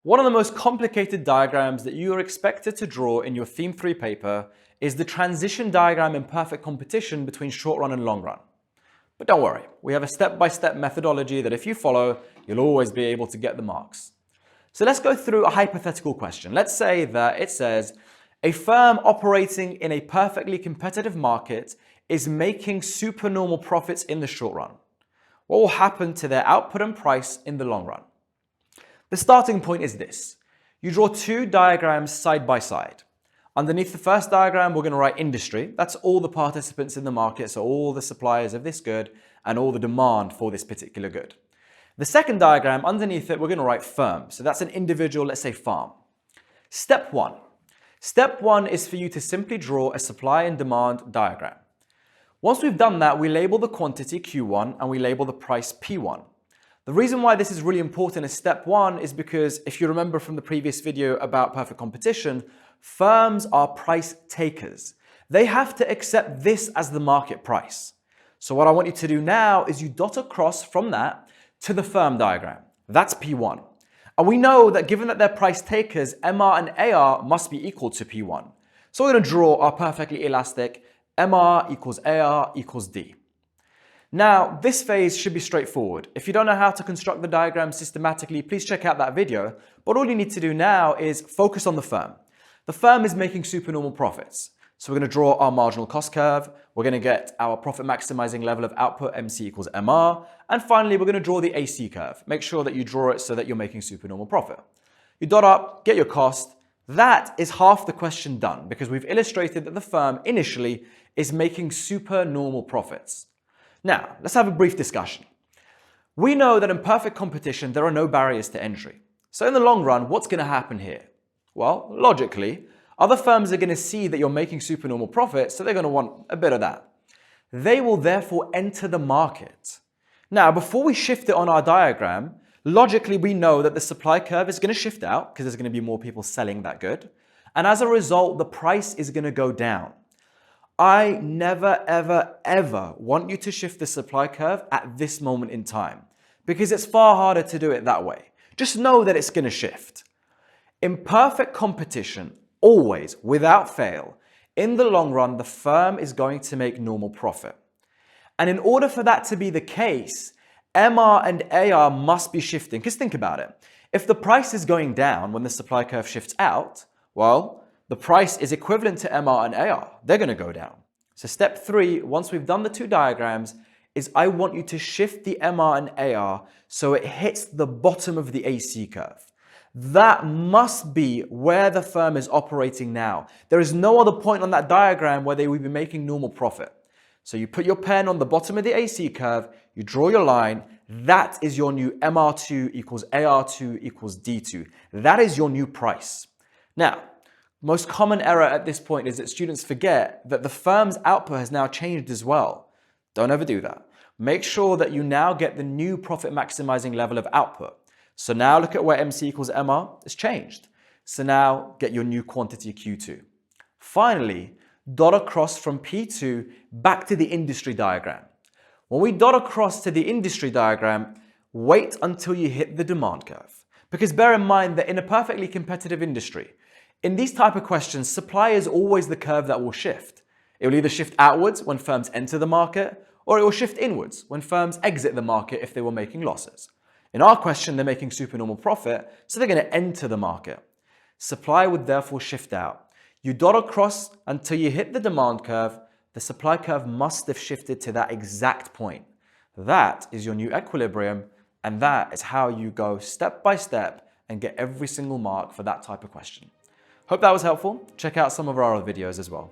One of the most complicated diagrams that you are expected to draw in your Theme 3 paper is the transition diagram in perfect competition between short run and long run. But don't worry, we have a step-by-step methodology that if you follow, you'll always be able to get the marks. So let's go through a hypothetical question. Let's say that it says, a firm operating in a perfectly competitive market is making supernormal profits in the short run. What will happen to their output and price in the long run? The starting point is this. You draw two diagrams side by side. Underneath the first diagram, we're going to write industry. That's all the participants in the market, so all the suppliers of this good and all the demand for this particular good. The second diagram, underneath it, we're going to write firm. So that's an individual, let's say farm. Step one. Step one is for you to simply draw a supply and demand diagram. Once we've done that, we label the quantity Q1 and we label the price P1. The reason why this is really important as step one is because if you remember from the previous video about perfect competition, firms are price takers. They have to accept this as the market price. So what I want you to do now is you dot across from that to the firm diagram. That's P1. And we know that given that they're price takers, MR and AR must be equal to P1. So we're going to draw our perfectly elastic MR equals AR equals D. Now, this phase should be straightforward. If you don't know how to construct the diagram systematically, please check out that video. But all you need to do now is focus on the firm. The firm is making supernormal profits. So we're going to draw our marginal cost curve. We're going to get our profit maximizing level of output, MC equals MR. And finally, we're going to draw the AC curve. Make sure that you draw it so that you're making supernormal profit. You dot up, get your cost. That is half the question done because we've illustrated that the firm initially is making supernormal profits. Now, let's have a brief discussion. We know that in perfect competition, there are no barriers to entry. So in the long run, what's going to happen here? Well, logically, other firms are going to see that you're making supernormal profits, so they're going to want a bit of that. They will therefore enter the market. Now, before we shift it on our diagram, logically, we know that the supply curve is going to shift out because there's going to be more people selling that good. And as a result, the price is going to go down. I never, ever, ever want you to shift the supply curve at this moment in time because it's far harder to do it that way. Just know that it's going to shift. In perfect competition, always, without fail, in the long run, the firm is going to make normal profit. And in order for that to be the case, MR and AR must be shifting. Because think about it. If the price is going down when the supply curve shifts out, well, the price is equivalent to MR and AR. They're going to go down. So step three, once we've done the two diagrams, is I want you to shift the MR and AR so it hits the bottom of the AC curve. That must be where the firm is operating now. There is no other point on that diagram where they will be making normal profit. So you put your pen on the bottom of the AC curve, you draw your line. That is your new MR2 equals AR2 equals D2. That is your new price. Now, most common error at this point is that students forget that the firm's output has now changed as well. Don't ever do that. Make sure that you now get the new profit maximizing level of output. So now look at where MC equals MR, it's changed. So now get your new quantity Q2. Finally, dot across from P2 back to the industry diagram. When we dot across to the industry diagram, wait until you hit the demand curve. Because bear in mind that in a perfectly competitive industry, in these type of questions, supply is always the curve that will shift. It will either shift outwards when firms enter the market, or it will shift inwards when firms exit the market if they were making losses. In our question, they're making supernormal profit, so they're going to enter the market. Supply would therefore shift out. You dot across until you hit the demand curve. The supply curve must have shifted to that exact point. That is your new equilibrium, and that is how you go step by step and get every single mark for that type of question. Hope that was helpful. Check out some of our other videos as well.